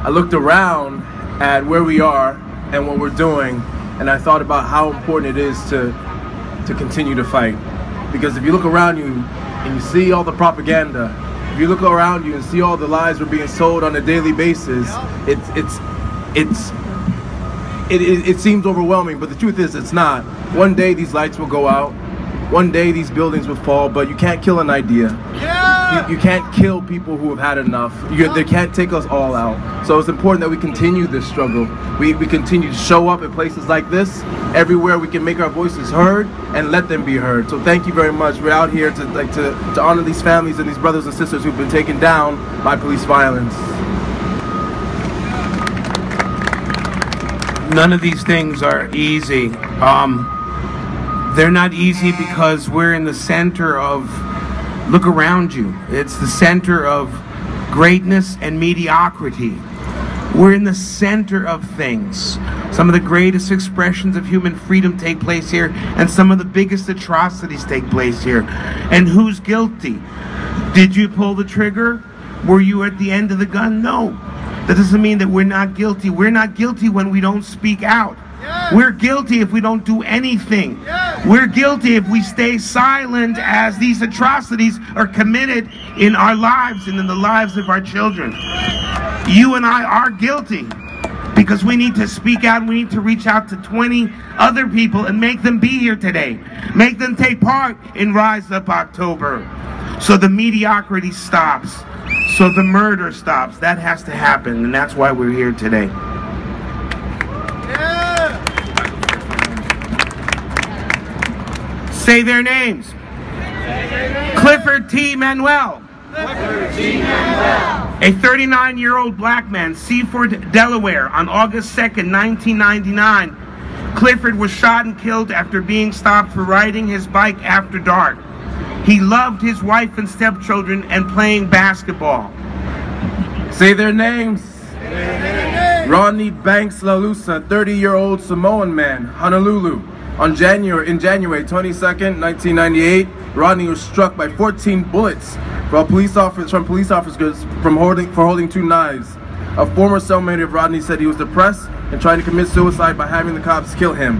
I looked around at where we are and what we're doing, and I thought about how important it is to continue to fight. Because if you look around you and you see all the propaganda, if you look around you and see all the lies we're being sold on a daily basis, it seems overwhelming, but the truth is it's not. One day these lights will go out, one day these buildings will fall, but you can't kill an idea. You can't kill people who have had enough. They can't take us all out. So it's important that we continue this struggle. We continue to show up at places like this, everywhere we can make our voices heard and let them be heard. So thank you very much. We're out here to honor these families and these brothers and sisters who've been taken down by police violence. None of these things are easy. They're not easy because we're in the center of, look around you, it's the center of greatness and mediocrity. We're in the center of things. Some of the greatest expressions of human freedom take place here, and some of the biggest atrocities take place here. And who's guilty? Did you pull the trigger? Were you at the end of the gun? No. That doesn't mean that we're not guilty. We're not guilty when we don't speak out. Yes. We're guilty if we don't do anything. Yes. We're guilty if we stay silent as these atrocities are committed in our lives and in the lives of our children. You and I are guilty because we need to speak out. We need to reach out to 20 other people and make them be here today. Make them take part in Rise Up October. So the mediocrity stops. So the murder stops. That has to happen, and that's why we're here today. Yeah. Say their names. Clifford T. Manuel. Clifford T. Manuel. A 39-year-old black man, Seaford, Delaware, on August 2nd, 1999. Clifford was shot and killed after being stopped for riding his bike after dark. He loved his wife and stepchildren and playing basketball. Say their names. Rodney Banks LaLusa, 30-year-old Samoan man, Honolulu. In January 22nd, 1998, Rodney was struck by 14 bullets from police officers for holding 2 knives. A former cellmate of Rodney said he was depressed and trying to commit suicide by having the cops kill him.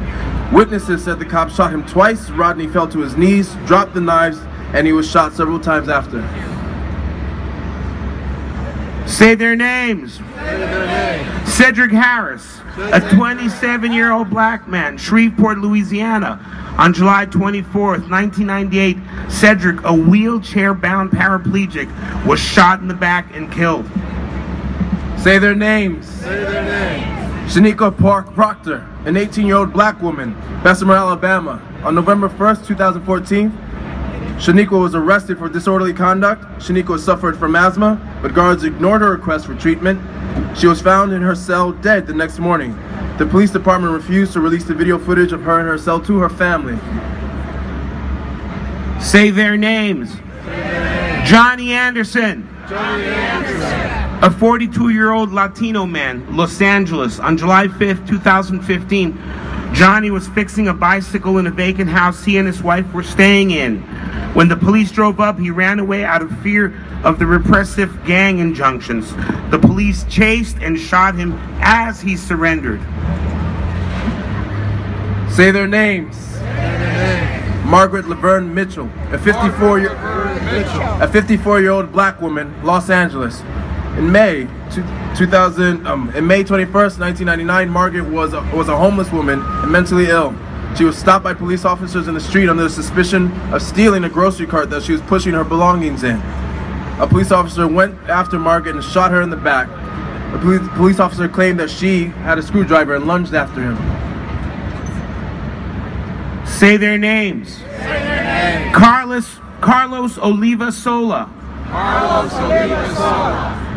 Witnesses said the cops shot him twice. Rodney fell to his knees, dropped the knives, and he was shot several times after. Say their names. Cedric Harris, a 27-year-old black man, Shreveport, Louisiana. On July 24th, 1998, Cedric, a wheelchair-bound paraplegic, was shot in the back and killed. Say their names. Shanika Proctor, an 18-year-old black woman, Bessemer, Alabama. On November 1st, 2014, Shaniqua was arrested for disorderly conduct. Shaniqua suffered from asthma, but guards ignored her request for treatment. She was found in her cell dead the next morning. The police department refused to release the video footage of her in her cell to her family. Say their names. Johnny Anderson. A 42-year-old Latino man, Los Angeles. On July 5th, 2015, Johnny was fixing a bicycle in a vacant house he and his wife were staying in. When the police drove up, he ran away out of fear of the repressive gang injunctions. The police chased and shot him as he surrendered. Say their names. Margaret Laverne Mitchell, a 54-year-old black woman, Los Angeles. In May 21st, 1999, Margaret was a homeless woman and mentally ill. She was stopped by police officers in the street under the suspicion of stealing a grocery cart that she was pushing her belongings in. A police officer went after Margaret and shot her in the back. The police officer claimed that she had a screwdriver and lunged after him. Say their names. Carlos Oliva Sola.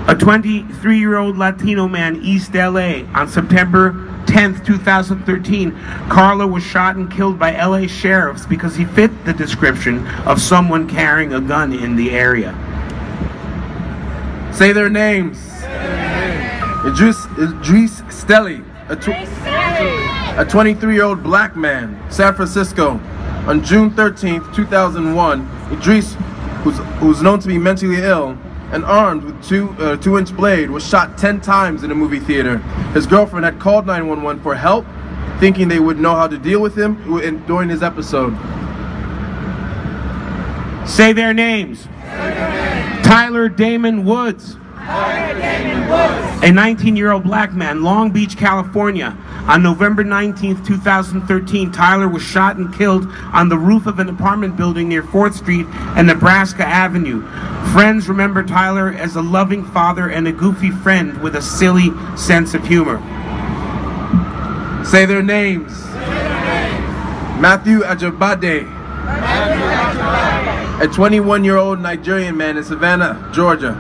A 23-year-old Latino man, East LA. On September 10th, 2013, Carlo was shot and killed by LA sheriffs because he fit the description of someone carrying a gun in the area. Say their names. Idris Stelly, a 23-year-old black man, San Francisco. On June 13th, 2001, Idris, who's known to be mentally ill and armed with a 2-inch blade, was shot 10 times in a movie theater. His girlfriend had called 911 for help, thinking they would know how to deal with him during his episode. Say their names. Tyler Damon Woods. A 19-year-old black man, Long Beach, California. On November 19th, 2013, Tyler was shot and killed on the roof of an apartment building near 4th Street and Nebraska Avenue. Friends remember Tyler as a loving father and a goofy friend with a silly sense of humor. Say their names. Matthew Ajibade, a 21-year-old Nigerian man in Savannah, Georgia.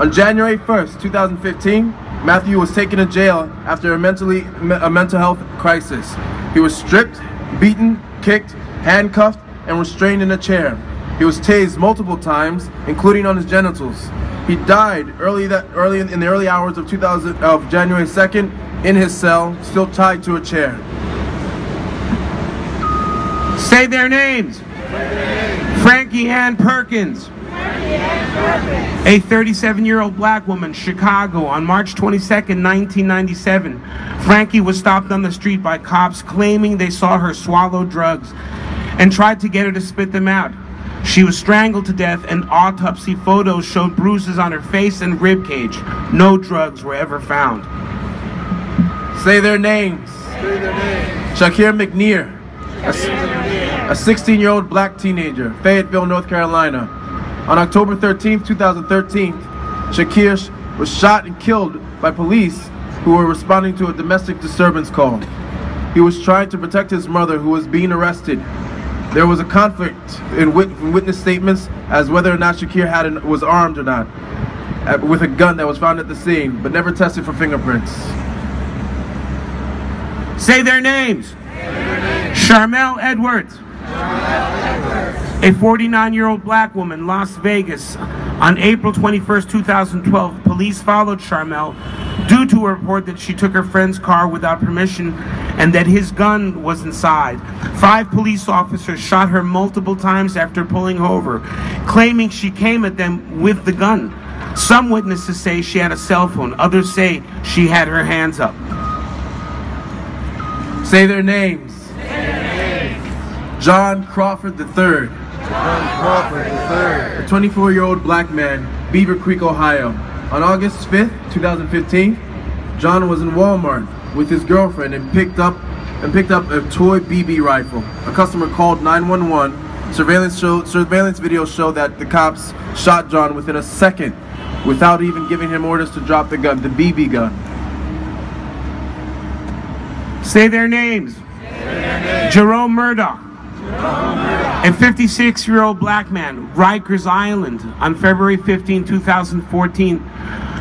On January 1st, 2015, Matthew was taken to jail after a mental health crisis. He was stripped, beaten, kicked, handcuffed, and restrained in a chair. He was tased multiple times, including on his genitals. He died in the early hours of January 2nd in his cell, still tied to a chair. Say their names. Frankie Ann Perkins. A 37-year-old black woman, Chicago, on March 22nd, 1997. Frankie was stopped on the street by cops claiming they saw her swallow drugs and tried to get her to spit them out. She was strangled to death, and autopsy photos showed bruises on her face and rib cage. No drugs were ever found. Say their names. Shakir McNear, a 16-year-old black teenager, Fayetteville, North Carolina. On October 13th, 2013, Shakir was shot and killed by police who were responding to a domestic disturbance call. He was trying to protect his mother, who was being arrested. There was a conflict in witness statements as whether or not Shakir was armed or not, with a gun that was found at the scene, but never tested for fingerprints. Say their names. Charmel Edwards. A 49-year-old black woman, Las Vegas. On April 21st, 2012, police followed Charmel due to a report that she took her friend's car without permission and that his gun was inside. 5 police officers shot her multiple times after pulling her over, claiming she came at them with the gun. Some witnesses say she had a cell phone. Others say she had her hands up. Say their names. John Crawford III. A 24-year-old black man, Beaver Creek, Ohio. On August 5th, 2015, John was in Walmart with his girlfriend and picked up a toy BB rifle. A customer called 911. Surveillance video showed that the cops shot John within a second without even giving him orders to drop the gun, the BB gun. Say their names. Jerome Murdoch. A 56-year-old black man, Rikers Island. On February 15, 2014,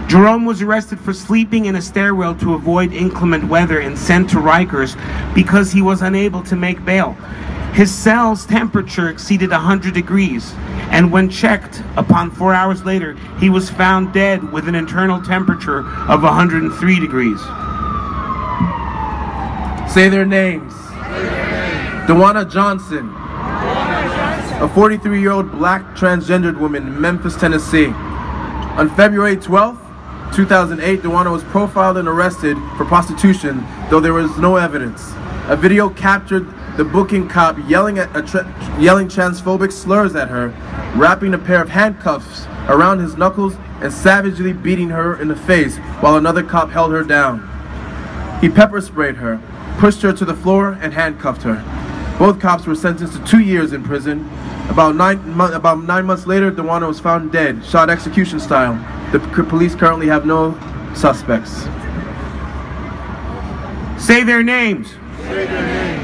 Jerome was arrested for sleeping in a stairwell to avoid inclement weather and sent to Rikers because he was unable to make bail. His cell's temperature exceeded 100 degrees, and when checked upon 4 hours later, he was found dead with an internal temperature of 103 degrees. Say their names. Dewana Johnson, a 43-year-old black transgendered woman in Memphis, Tennessee. On February 12th, 2008, Dewana was profiled and arrested for prostitution, though there was no evidence. A video captured the booking cop yelling transphobic slurs at her, wrapping a pair of handcuffs around his knuckles and savagely beating her in the face while another cop held her down. He pepper sprayed her, pushed her to the floor, and handcuffed her. Both cops were sentenced to 2 years in prison. About 9 months later, Dewana was found dead, shot execution style. The police currently have no suspects. Say their names.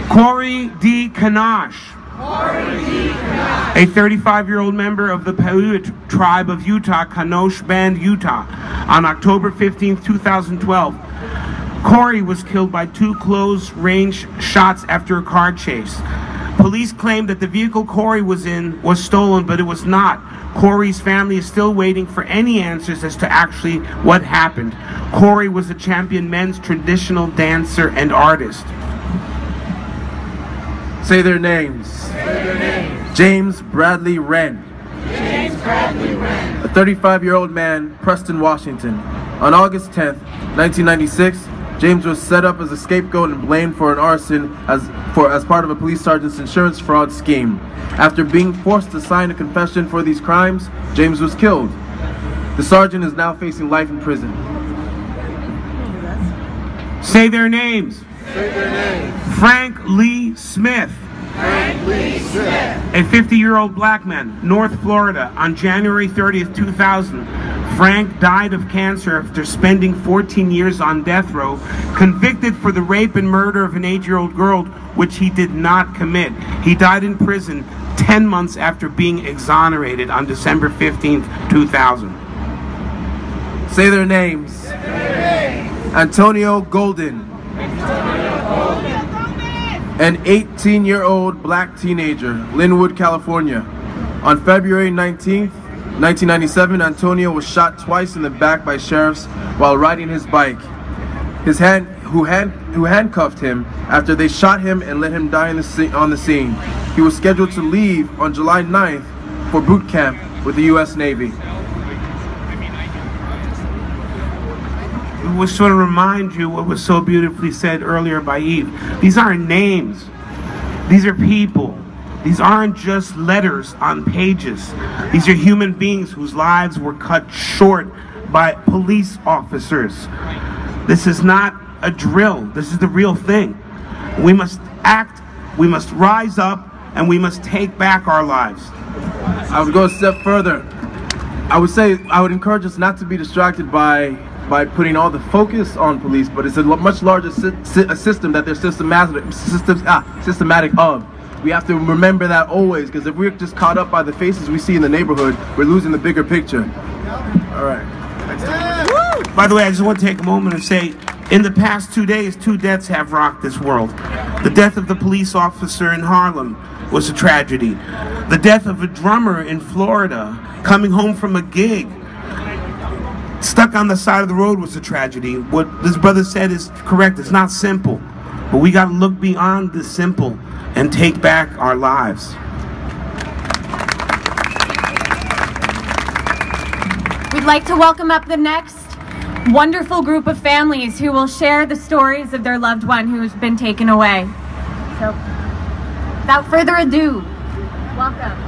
Corey D. Kanash, a 35-year-old member of the Paiute tribe of Utah, Kanosh Band, Utah. On October 15, 2012, Corey was killed by 2 close-range shots after a car chase. Police claimed that the vehicle Corey was in was stolen, but it was not. Corey's family is still waiting for any answers as to actually what happened. Corey was a champion men's traditional dancer and artist. Say their names. James Bradley Wren, A 35-year-old man, Preston Washington. On August 10th, 1996, James was set up as a scapegoat and blamed for an arson as part of a police sergeant's insurance fraud scheme. After being forced to sign a confession for these crimes, James was killed. The sergeant is now facing life in prison. Say their names. Say their names. Frank Lee Smith. Frank Lee Smith. A 50-year-old black man, North Florida, on January 30th, 2000. Frank died of cancer after spending 14 years on death row, convicted for the rape and murder of an 8-year-old girl, which he did not commit. He died in prison 10 months after being exonerated on December 15th, 2000. Say their names. Say their names. Antonio Golden. An 18-year-old black teenager, Linwood, California. On February 19th, 1997, Antonio was shot twice in the back by sheriffs while riding his bike. Who handcuffed him after they shot him and let him die on the scene. He was scheduled to leave on July 9th for boot camp with the U.S. Navy. Was sort of remind you what was so beautifully said earlier by Eve. These aren't names. These are people. These aren't just letters on pages. These are human beings whose lives were cut short by police officers. This is not a drill. This is the real thing. We must act, we must rise up, and we must take back our lives. I would go a step further. I would encourage us not to be distracted by putting all the focus on police, but it's a much larger system that they're systematic of. We have to remember that always, because if we're just caught up by the faces we see in the neighborhood, we're losing the bigger picture. All right. By the way, I just want to take a moment and say, in the past 2 days, 2 deaths have rocked this world. The death of the police officer in Harlem was a tragedy. The death of a drummer in Florida coming home from a gig, stuck on the side of the road, was a tragedy. What this brother said is correct. It's not simple, but we got to look beyond the simple and take back our lives. We'd like to welcome up the next wonderful group of families who will share the stories of their loved one who has been taken away. So, without further ado, welcome.